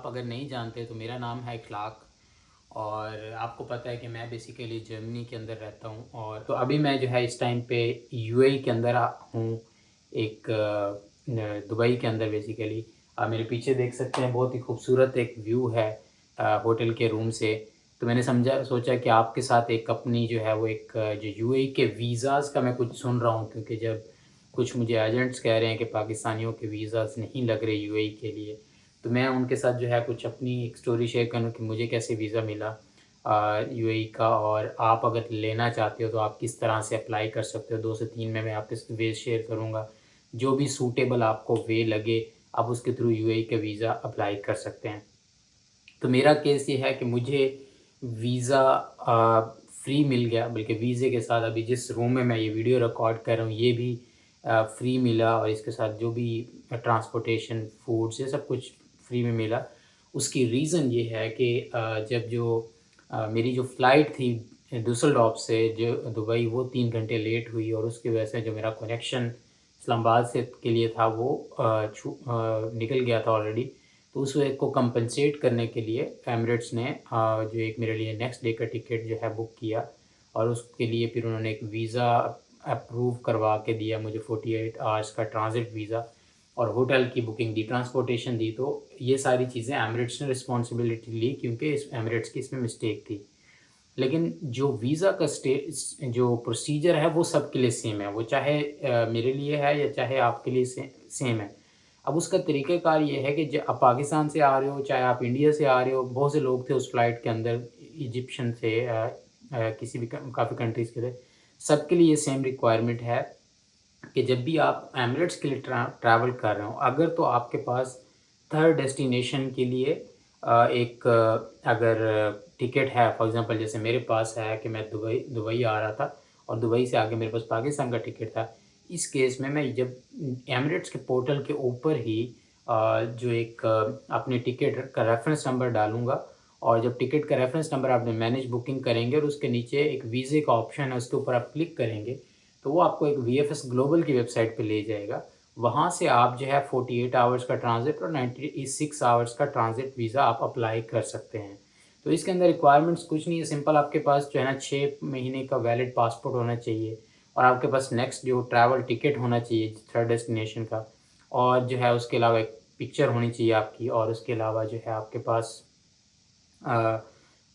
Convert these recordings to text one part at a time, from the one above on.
आप अगर नहीं जानते तो मेरा नाम है इखलाक और आपको पता है कि मैं बेसिकली जर्मनी के अंदर रहता हूँ। और तो अभी मैं जो है इस टाइम पे यूएई के अंदर हूँ, एक दुबई के अंदर बेसिकली। आप मेरे पीछे देख सकते हैं, बहुत ही खूबसूरत एक व्यू है होटल के रूम से। तो मैंने सोचा कि आपके साथ एक अपनी जो है वो एक जो यूएई के वीज़ाज़ का मैं कुछ सुन रहा हूँ, क्योंकि जब कुछ मुझे एजेंट्स कह रहे हैं कि पाकिस्तानियों के वीज़ाज़ नहीं लग रहे यूएई के लिए, तो मैं उनके साथ जो है कुछ अपनी एक स्टोरी शेयर करूँ कि मुझे कैसे वीज़ा मिला यूएई का, और आप अगर लेना चाहते हो तो आप किस तरह से अप्लाई कर सकते हो। 2 से 3 में मैं आपके वे शेयर करूँगा, जो भी सूटेबल आपको वे लगे आप उसके थ्रू यूएई का वीज़ा अप्लाई कर सकते हैं। तो मेरा केस ये है कि मुझे वीज़ा फ्री मिल गया, बल्कि वीज़े के साथ अभी जिस रूम में मैं ये वीडियो रिकॉर्ड कर रहा हूँ ये भी फ्री मिला, और इसके साथ जो भी ट्रांसपोर्टेशन, फूड्स, ये सब कुछ फ्री में मिला। उसकी रीज़न ये है कि जब मेरी जो फ़्लाइट थी दुसलडॉर्फ से जो दुबई, वो 3 घंटे लेट हुई, और उसकी वजह से जो मेरा कनेक्शन इस्लामाबाद से के लिए था वो निकल गया था ऑलरेडी। तो उस वे को कंपनसेट करने के लिए एमिरेट्स ने जो एक मेरे लिए नेक्स्ट डे का टिकट जो है बुक किया, और उसके लिए फिर उन्होंने एक वीज़ा अप्रूव करवा के दिया मुझे, 48 आवर्स का ट्रांज़िट वीज़ा, और होटल की बुकिंग दी, ट्रांसपोर्टेशन दी। तो ये सारी चीज़ें एमिरेट्स ने रिस्पॉन्सिबिलिटी ली, क्योंकि इस एमिरेट्स की इसमें मिस्टेक थी। लेकिन जो वीज़ा का जो प्रोसीजर है वो सबके लिए सेम है, वो चाहे मेरे लिए है या चाहे आपके लिए सेम है। अब उसका तरीक़ाकार ये है कि आप पाकिस्तान से आ रहे हो, चाहे आप इंडिया से आ रहे हो, बहुत से लोग थे उस फ़्लाइट के अंदर, इजिप्शियन थे, किसी भी काफ़ी कंट्रीज़ के थे। सबके लिए ये सेम रिक्वायरमेंट है कि जब भी आप एमिरेट्स के लिए ट्रैवल कर रहे हो, अगर तो आपके पास थर्ड डेस्टिनेशन के लिए एक अगर टिकट है, फॉर एग्ज़ाम्पल जैसे मेरे पास है कि मैं दुबई आ रहा था, और दुबई से आगे मेरे पास पाकिस्तान का टिकट था। इस केस में मैं जब एमिरेट्स के पोर्टल के ऊपर ही जो एक अपने टिकट का रेफ़रेंस नंबर डालूँगा, और जब टिकट का रेफ़रेंस नंबर आपने मैनेज बुकिंग करेंगे और उसके नीचे एक वीज़े का ऑप्शन है, उसके ऊपर आप क्लिक करेंगे, तो वो आपको एक वीएफएस ग्लोबल की वेबसाइट पे ले जाएगा। वहाँ से आप जो है 48 आवर्स का ट्रांज़िट और 96 आवर्स का ट्रांज़िट वीज़ा आप अप्लाई कर सकते हैं। तो इसके अंदर रिक्वायरमेंट्स कुछ नहीं है, सिंपल आपके पास जो है ना 6 महीने का वैलिड पासपोर्ट होना चाहिए, और आपके पास नेक्स्ट जो ट्रैवल टिकट होना चाहिए थर्ड डेस्टिनेशन का, और जो है उसके अलावा एक पिक्चर होनी चाहिए आपकी, और उसके अलावा जो है आपके पास अ,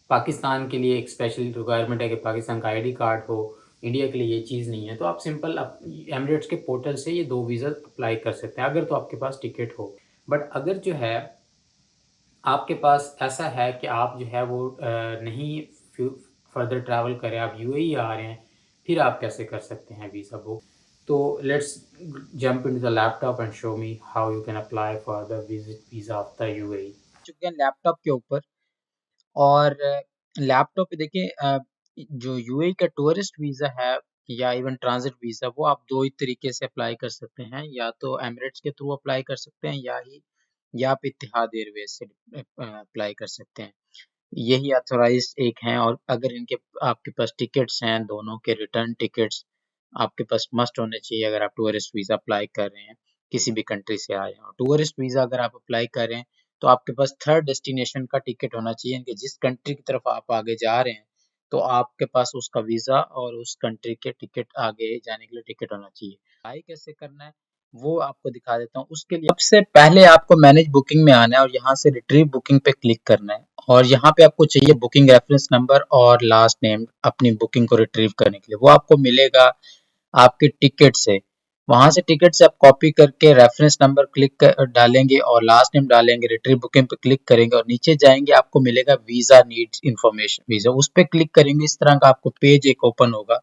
पाकिस्तान के लिए एक स्पेशल रिक्वायरमेंट है कि पाकिस्तान का आईडी कार्ड हो। इंडिया के लिए ये चीज़ नहीं है, तो आप सिंपल एमिरेट्स के पोर्टल से ये 2 वीज़ा अप्लाई कर सकते हैं, अगर तो आपके पास टिकट हो। बट अगर जो है आपके पास ऐसा है कि आप जो है वो नहीं फर्दर ट्रैवल करें, आप यूएई आ रहे हैं, फिर आप कैसे कर सकते हैं वीज़ा बुक? तो let's jump into the laptop and show me how you can apply for the visa of the UAE. चुके हैं लैपटॉप के ऊपर। और लैपटॉप पे देखिए, जो यूएई का टूरिस्ट वीज़ा है या इवन ट्रांजिट वीज़ा, वो आप दो ही तरीके से अप्लाई कर सकते हैं। या तो एमिरेट्स के थ्रू अप्लाई कर सकते हैं, या आप इत्तिहाद एयरवेज से अप्लाई कर सकते हैं। यही ऑथोराइज एक हैं। और अगर इनके आपके पास टिकट्स हैं, दोनों के रिटर्न टिकट्स आपके पास मस्ट होने चाहिए अगर आप टूरिस्ट वीज़ा अप्लाई कर रहे हैं, किसी भी कंट्री से आए हैं। टूरिस्ट वीज़ा अगर आप अप्लाई कर रहे हैं तो आपके पास थर्ड डेस्टिनेशन का टिकट होना चाहिए, कि जिस कंट्री की तरफ आप आगे जा रहे हैं तो आपके पास उसका वीज़ा और उस कंट्री के टिकट, आगे जाने के लिए टिकट होना चाहिए। अप्लाई कैसे करना है वो आपको दिखा देता हूँ। उसके लिए सबसे पहले आपको मैनेज बुकिंग में आना है और यहाँ से रिट्रीव बुकिंग पे क्लिक करना है, और यहाँ पे आपको चाहिए बुकिंग रेफरेंस नंबर और लास्ट नेम अपनी बुकिंग को रिट्रीव करने के लिए। वो आपको मिलेगा आपके टिकट से। वहां से टिकट से आप कॉपी करके रेफरेंस नंबर डालेंगे और लास्ट नेम डालेंगे, रिट्रीव बुकिंग पे क्लिक करेंगे और नीचे जाएंगे, आपको मिलेगा वीजा नीड्स इन्फॉर्मेशन वीजा। उस पर क्लिक करेंगे, इस तरह का आपको पेज एक ओपन होगा।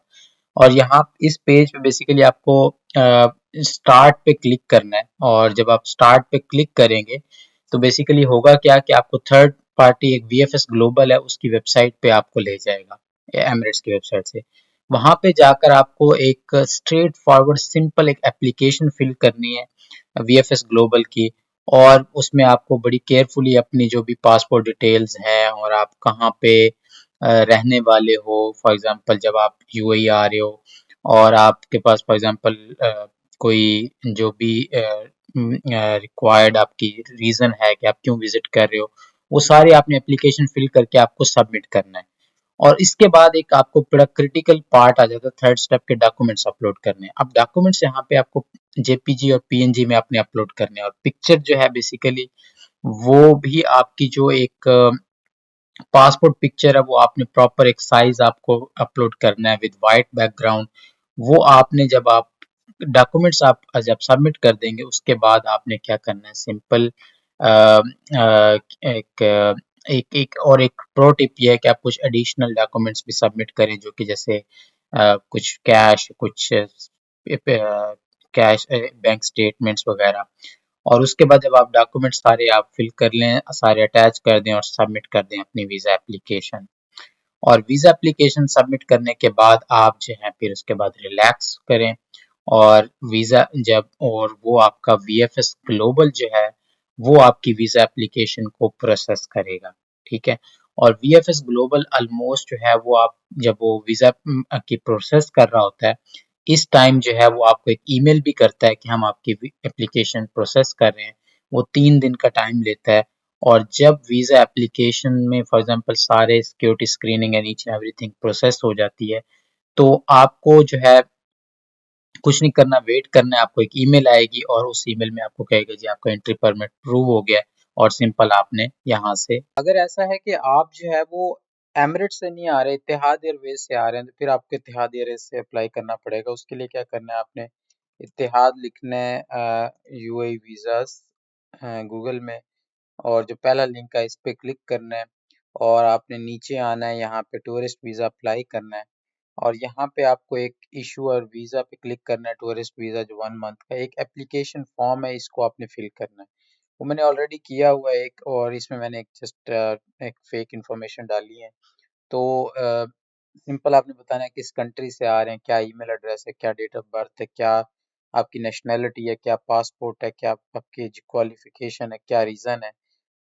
और यहाँ इस पेज पे बेसिकली आपको स्टार्ट पे क्लिक करना है, और जब आप स्टार्ट पे क्लिक करेंगे तो बेसिकली होगा क्या कि आपको थर्ड पार्टी एक वीएफएस ग्लोबल है उसकी वेबसाइट पे आपको ले जाएगा, एमिरेट्स की वेबसाइट से। वहां पे जाकर आपको एक स्ट्रेट फॉरवर्ड सिंपल एक एप्लीकेशन फिल करनी है वीएफएस ग्लोबल की। और उसमें आपको बड़ी केयरफुली अपनी जो भी पासपोर्ट डिटेल्स हैं और आप कहाँ पे रहने वाले हो, फॉर एग्जांपल जब आप यूएई आ रहे हो और आपके पास फॉर एग्जांपल कोई जो भी रिक्वायर्ड आपकी रीज़न है कि आप क्यों विज़िट कर रहे हो, वो सारे आपने एप्लीकेशन फिल करके आपको सबमिट करना है। और इसके बाद एक आपको बड़ा क्रिटिकल पार्ट आ जाता है थर्ड स्टेप के डॉक्यूमेंट्स अपलोड करने। अब डॉक्यूमेंट्स यहाँ पे आपको जेपीजी और पीएनजी में आपने अपलोड करने हैं और पिक्चर जो है बेसिकली वो भी आपकी जो एक पासपोर्ट पिक्चर है वो आपने प्रॉपर एक साइज आपको अपलोड करना है विद वाइट बैकग्राउंड। वो आपने जब आप डॉक्यूमेंट्स आप जब सबमिट कर देंगे उसके बाद आपने क्या करना है सिंपल एक एक प्रो टिप ये है कि आप कुछ एडिशनल डॉक्यूमेंट्स भी सबमिट करें जो कि जैसे कुछ कैश कुछ कैश बैंक स्टेटमेंट्स वगैरह। और उसके बाद जब आप डॉक्यूमेंट सारे आप फिल कर लें सारे अटैच कर दें और सबमिट कर दें अपनी वीज़ा एप्लीकेशन। और वीज़ा एप्लीकेशन सबमिट करने के बाद आप जो है फिर उसके बाद रिलैक्स करें और वीज़ा जब और वो आपका वीएफएस ग्लोबल जो है वो आपकी वीज़ा एप्लीकेशन को प्रोसेस करेगा, ठीक है। और वीएफएस ग्लोबल ऑलमोस्ट जो है वो आप जब वो वीज़ा की प्रोसेस कर रहा होता है इस टाइम जो है वो आपको एक ईमेल भी करता है कि हम आपकी एप्लीकेशन प्रोसेस कर रहे हैं। वो 3 दिन का टाइम लेता है और जब वीज़ा एप्लीकेशन में फॉर एग्जांपल सारे security screening and each and everything process हो जाती है तो आपको जो है कुछ नहीं करना, वेट करना है, आपको एक ईमेल आएगी और उस ईमेल में आपको कहेगा जी आपका एंट्री परमिट प्रूव हो गया है और सिंपल आपने यहाँ से अगर ऐसा है कि आप जो है वो एमिरेट्स से नहीं आ रहे, इत्तेहाद एयरवेज से आ रहे हैं तो फिर आपको इत्तेहाद एयरवेज से अप्लाई करना पड़ेगा। उसके लिए क्या करना है आपने इत्तेहाद लिखना है यूएई वीज़ास गूगल में और जो पहला लिंक है इस पे क्लिक करना है और आपने नीचे आना है, यहाँ पे टूरिस्ट वीज़ा अप्लाई करना है और यहाँ पे आपको एक इशू और वीज़ा पे क्लिक करना है। टूरिस्ट वीज़ा जो 1 मंथ का एक एप्लीकेशन फॉर्म है इसको आपने फिल करना है। वो मैंने ऑलरेडी किया हुआ है एक और इसमें मैंने एक जस्ट एक फेक इंफॉर्मेशन डाली है। तो सिंपल आपने बताना है किस कंट्री से आ रहे हैं, क्या ईमेल एड्रेस है, क्या डेट ऑफ बर्थ है, क्या आपकी नेशनैलिटी है, क्या पासपोर्ट है, क्या आपकी क्वालिफिकेशन है, क्या रीज़न है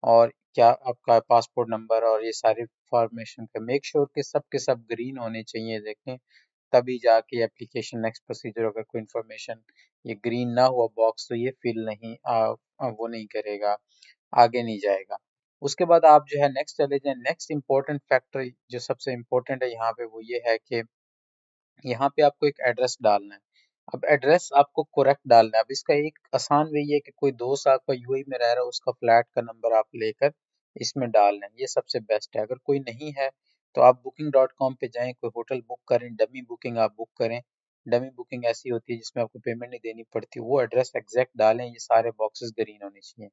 और क्या आपका पासपोर्ट नंबर और ये सारी इंफॉर्मेशन का मेक श्योर कि सब के सब ग्रीन होने चाहिए देखें, तभी जाके एप्लीकेशन नेक्स्ट प्रोसीजर अगर कोई इंफॉर्मेशन ये ग्रीन ना हुआ बॉक्स तो ये फिल नहीं वो नहीं करेगा, आगे नहीं जाएगा। उसके बाद आप जो है नेक्स्ट चले जाएँ, नेक्स्ट इम्पोर्टेंट फैक्टर जो सबसे इम्पोर्टेंट है यहाँ पे वो ये है कि यहाँ पे आपको एक एड्रेस डालना है। अब एड्रेस आपको करेक्ट डालना है। अब इसका एक आसान वे ये है कि कोई दोस्त आपका यूएई में रह रहा है उसका फ्लैट का नंबर आप लेकर इसमें डाल लें, ये सबसे बेस्ट है। अगर कोई नहीं है तो आप booking.com पे जाएँ, कोई होटल बुक करें, डमी बुकिंग आप बुक करें। डमी बुकिंग ऐसी होती है जिसमें आपको पेमेंट नहीं देनी पड़ती, वो एड्रेस एग्जैक्ट डालें, ये सारे बॉक्सेस ग्रीन होने चाहिए।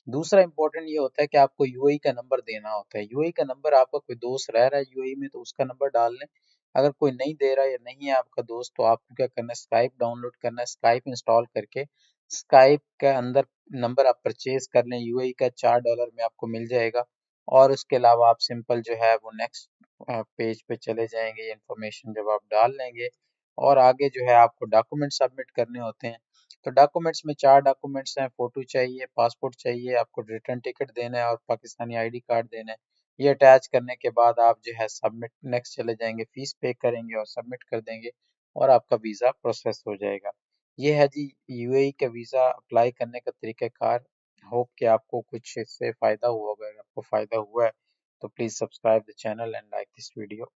दूसरा इम्पोर्टेंट ये होता है कि आपको यूएई का नंबर देना होता है। यूएई का नंबर आपका कोई दोस्त रह रहा है यूएई में तो उसका नंबर डाल लें। अगर कोई नहीं दे रहा है या नहीं है आपका दोस्त तो आपको क्या करना है स्काइप डाउनलोड करना है, स्काइप इंस्टॉल करके स्काइप के अंदर नंबर आप परचेज कर लें, यूएई का $4 में आपको मिल जाएगा। और उसके अलावा आप सिंपल जो है वो नेक्स्ट पेज पे चले जाएंगे, ये इन्फॉर्मेशन जब आप डाल लेंगे और आगे जो है आपको डॉक्यूमेंट सबमिट करने होते हैं। तो डॉक्यूमेंट्स में 4 डॉक्यूमेंट्स हैं, फ़ोटो चाहिए, पासपोर्ट चाहिए, आपको रिटर्न टिकट देना है और पाकिस्तानी आईडी कार्ड देना है। ये अटैच करने के बाद आप जो है सबमिट नेक्स्ट चले जाएँगे, फ़ीस पे करेंगे और सबमिट कर देंगे और आपका वीज़ा प्रोसेस हो जाएगा। ये है जी यूएई का वीज़ा अप्लाई करने का तरीक़ाकार। होप कि आपको कुछ इससे फ़ायदा हुआ होगा। अगर आपको फ़ायदा हुआ है तो please subscribe the channel and like this video.